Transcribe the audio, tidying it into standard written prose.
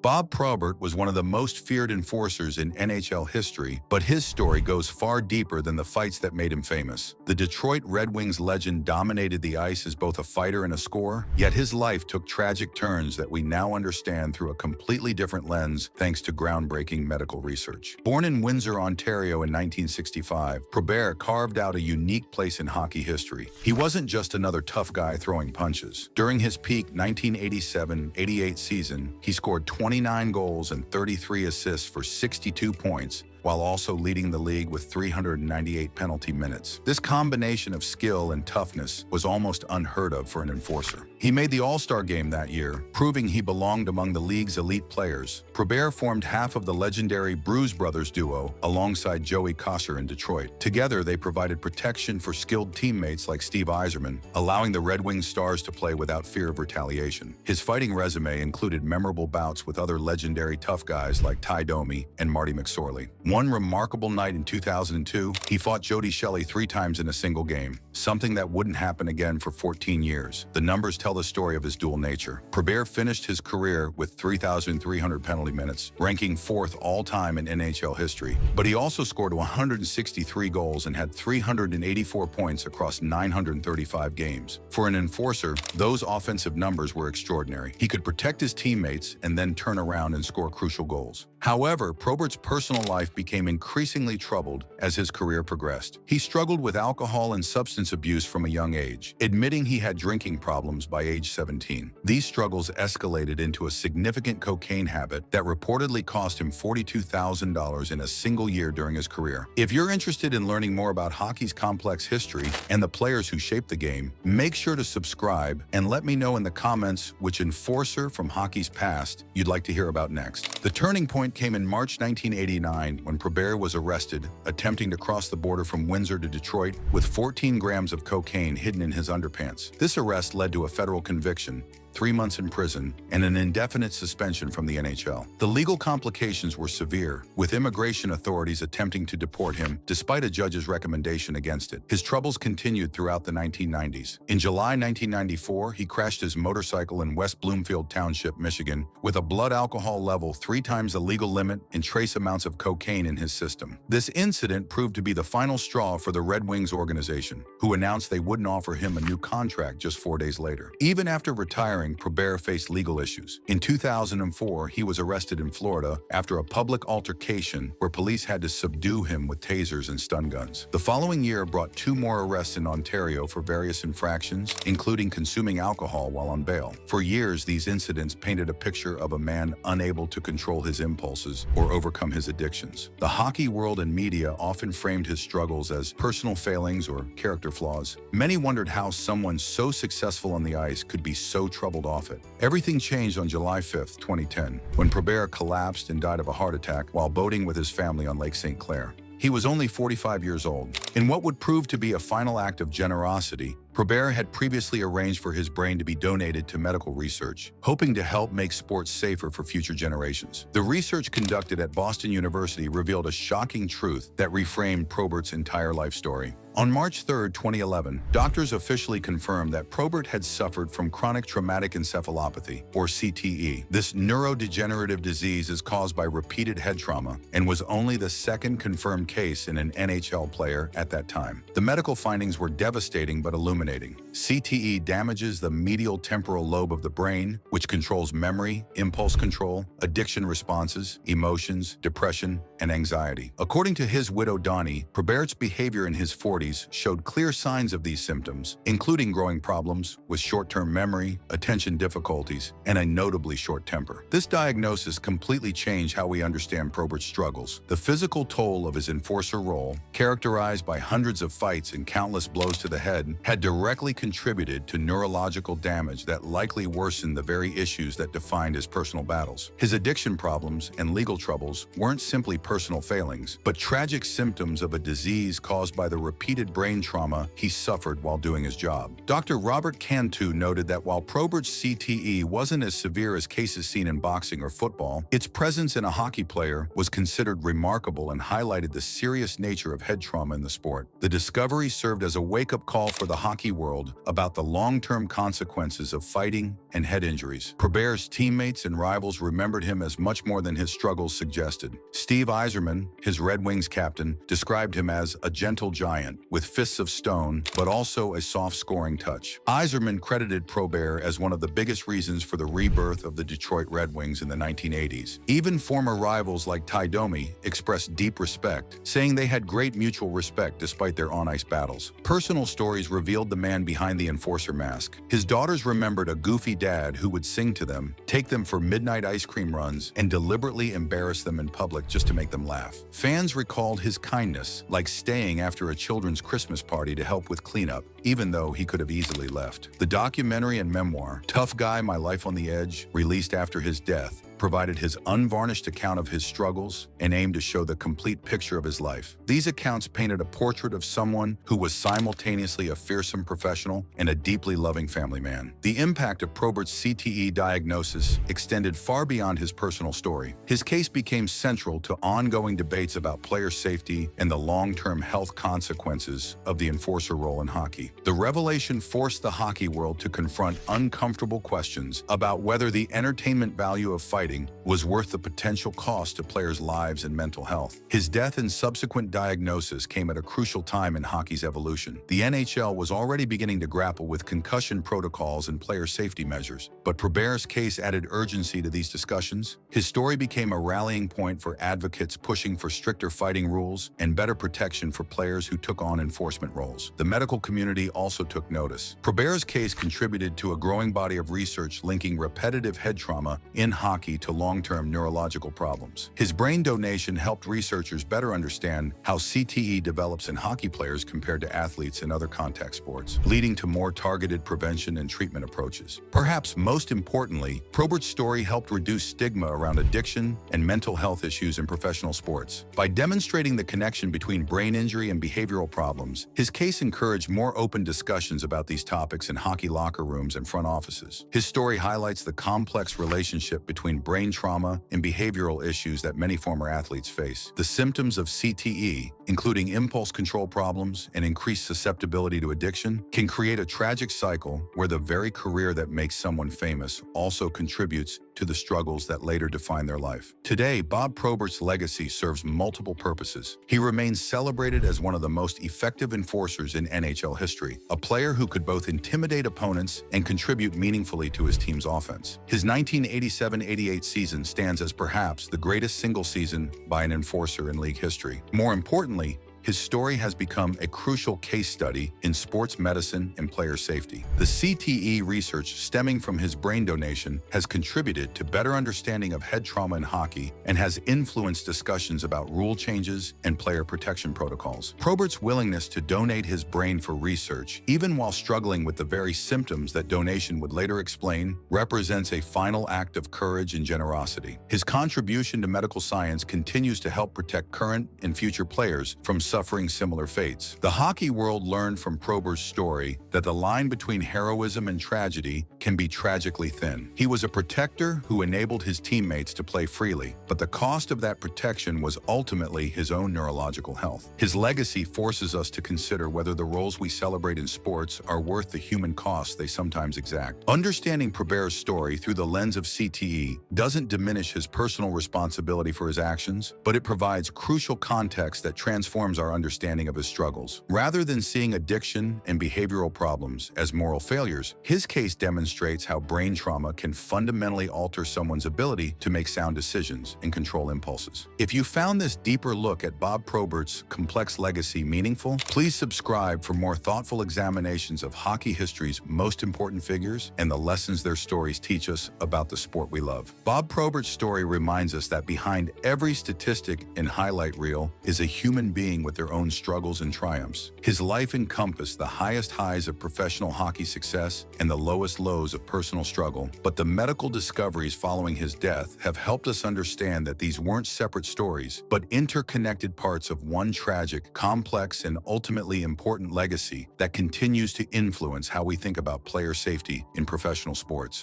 Bob Probert was one of the most feared enforcers in NHL history, but his story goes far deeper than the fights that made him famous. The Detroit Red Wings legend dominated the ice as both a fighter and a scorer, yet his life took tragic turns that we now understand through a completely different lens thanks to groundbreaking medical research. Born in Windsor, Ontario in 1965, Probert carved out a unique place in hockey history. He wasn't just another tough guy throwing punches. During his peak 1987-88 season, he scored 29 goals and 33 assists for 62 points, while also leading the league with 398 penalty minutes. This combination of skill and toughness was almost unheard of for an enforcer. He made the All-Star game that year, proving he belonged among the league's elite players. Probert formed half of the legendary Bruise Brothers duo alongside Joey Kosser in Detroit. Together, they provided protection for skilled teammates like Steve Yzerman, allowing the Red Wings stars to play without fear of retaliation. His fighting resume included memorable bouts with other legendary tough guys like Ty Domi and Marty McSorley. One remarkable night in 2002, he fought Jody Shelley 3 times in a single game, something that wouldn't happen again for 14 years. The numbers tell the story of his dual nature. Probert finished his career with 3,300 penalty minutes, ranking 4th all-time in NHL history. But he also scored 163 goals and had 384 points across 935 games. For an enforcer, those offensive numbers were extraordinary. He could protect his teammates and then turn around and score crucial goals. However, Probert's personal life became increasingly troubled as his career progressed. He struggled with alcohol and substance abuse from a young age, admitting he had drinking problems by age 17. These struggles escalated into a significant cocaine habit that reportedly cost him $42,000 in a single year during his career. If you're interested in learning more about hockey's complex history and the players who shaped the game, make sure to subscribe and let me know in the comments which enforcer from hockey's past you'd like to hear about next. The turning point came in March 1989 when Probert was arrested, attempting to cross the border from Windsor to Detroit with 14 grams of cocaine hidden in his underpants. This arrest led to a federal conviction, 3 months in prison, and an indefinite suspension from the NHL. The legal complications were severe, with immigration authorities attempting to deport him despite a judge's recommendation against it. His troubles continued throughout the 1990s. In July 1994, he crashed his motorcycle in West Bloomfield Township, Michigan, with a blood alcohol level 3 times the legal limit and trace amounts of cocaine in his system. This incident proved to be the final straw for the Red Wings organization, who announced they wouldn't offer him a new contract just 4 days later. Even after retiring, Probert faced legal issues. In 2004, he was arrested in Florida after a public altercation where police had to subdue him with tasers and stun guns. The following year brought 2 more arrests in Ontario for various infractions, including consuming alcohol while on bail. For years, these incidents painted a picture of a man unable to control his impulses or overcome his addictions. The hockey world and media often framed his struggles as personal failings or character flaws. Many wondered how someone so successful on the ice could be so troubled off it. Everything changed on July 5, 2010, when Probert collapsed and died of a heart attack while boating with his family on Lake St. Clair. He was only 45 years old. In what would prove to be a final act of generosity, Probert had previously arranged for his brain to be donated to medical research, hoping to help make sports safer for future generations. The research conducted at Boston University revealed a shocking truth that reframed Probert's entire life story. On March 3, 2011, doctors officially confirmed that Probert had suffered from chronic traumatic encephalopathy, or CTE. This neurodegenerative disease is caused by repeated head trauma and was only the 2nd confirmed case in an NHL player at that time. The medical findings were devastating but illuminating. CTE damages the medial temporal lobe of the brain, which controls memory, impulse control, addiction responses, emotions, depression, and anxiety. According to his widow Donnie, Probert's behavior in his 40s showed clear signs of these symptoms, including growing problems with short-term memory, attention difficulties, and a notably short temper. This diagnosis completely changed how we understand Probert's struggles. The physical toll of his enforcer role, characterized by hundreds of fights and countless blows to the head, had directly contributed to neurological damage that likely worsened the very issues that defined his personal battles. His addiction problems and legal troubles weren't simply personal failings, but tragic symptoms of a disease caused by the repeated brain trauma he suffered while doing his job. Dr. Robert Cantu noted that while Probert's CTE wasn't as severe as cases seen in boxing or football, its presence in a hockey player was considered remarkable and highlighted the serious nature of head trauma in the sport. The discovery served as a wake-up call for the hockey hockey world about the long-term consequences of fighting and head injuries. Probert's teammates and rivals remembered him as much more than his struggles suggested. Steve Yzerman, his Red Wings captain, described him as a gentle giant with fists of stone, but also a soft scoring touch. Yzerman credited Probert as one of the biggest reasons for the rebirth of the Detroit Red Wings in the 1980s. Even former rivals like Ty Domi expressed deep respect, saying they had great mutual respect despite their on-ice battles. Personal stories revealed the man behind the enforcer mask. His daughters remembered a goofy dad who would sing to them, take them for midnight ice cream runs, and deliberately embarrass them in public just to make them laugh. Fans recalled his kindness, like staying after a children's Christmas party to help with cleanup, even though he could have easily left. The documentary and memoir, Tough Guy, My Life on the Edge, released after his death, provided his unvarnished account of his struggles and aimed to show the complete picture of his life. These accounts painted a portrait of someone who was simultaneously a fearsome professional and a deeply loving family man. The impact of Probert's CTE diagnosis extended far beyond his personal story. His case became central to ongoing debates about player safety and the long-term health consequences of the enforcer role in hockey. The revelation forced the hockey world to confront uncomfortable questions about whether the entertainment value of fighting was worth the potential cost to players' lives and mental health. His death and subsequent diagnosis came at a crucial time in hockey's evolution. The NHL was already beginning to grapple with concussion protocols and player safety measures, but Probert's case added urgency to these discussions. His story became a rallying point for advocates pushing for stricter fighting rules and better protection for players who took on enforcement roles. The medical community also took notice. Probert's case contributed to a growing body of research linking repetitive head trauma in hockey to long-term neurological problems. His brain donation helped researchers better understand how CTE develops in hockey players compared to athletes in other contact sports, leading to more targeted prevention and treatment approaches. Perhaps most importantly, Probert's story helped reduce stigma around addiction and mental health issues in professional sports. By demonstrating the connection between brain injury and behavioral problems, his case encouraged more open discussions about these topics in hockey locker rooms and front offices. His story highlights the complex relationship between brain trauma and behavioral issues that many former athletes face. The symptoms of CTE, including impulse control problems and increased susceptibility to addiction, can create a tragic cycle where the very career that makes someone famous also contributes to the struggles that later define their life. Today, Bob Probert's legacy serves multiple purposes. He remains celebrated as one of the most effective enforcers in NHL history, a player who could both intimidate opponents and contribute meaningfully to his team's offense. His 1987-88 season stands as perhaps the greatest single season by an enforcer in league history. More importantly, his story has become a crucial case study in sports medicine and player safety. The CTE research stemming from his brain donation has contributed to better understanding of head trauma in hockey and has influenced discussions about rule changes and player protection protocols. Probert's willingness to donate his brain for research, even while struggling with the very symptoms that donation would later explain, represents a final act of courage and generosity. His contribution to medical science continues to help protect current and future players from suffering similar fates. The hockey world learned from Probert's story that the line between heroism and tragedy can be tragically thin. He was a protector who enabled his teammates to play freely, but the cost of that protection was ultimately his own neurological health. His legacy forces us to consider whether the roles we celebrate in sports are worth the human costs they sometimes exact. Understanding Probert's story through the lens of CTE doesn't diminish his personal responsibility for his actions, but it provides crucial context that transforms our understanding of his struggles. Rather than seeing addiction and behavioral problems as moral failures, his case demonstrates how brain trauma can fundamentally alter someone's ability to make sound decisions and control impulses. If you found this deeper look at Bob Probert's complex legacy meaningful, please subscribe for more thoughtful examinations of hockey history's most important figures and the lessons their stories teach us about the sport we love. Bob Probert's story reminds us that behind every statistic and highlight reel is a human being with their own struggles and triumphs. His life encompassed the highest highs of professional hockey success and the lowest lows of personal struggle, but the medical discoveries following his death have helped us understand that these weren't separate stories, but interconnected parts of one tragic, complex, and ultimately important legacy that continues to influence how we think about player safety in professional sports.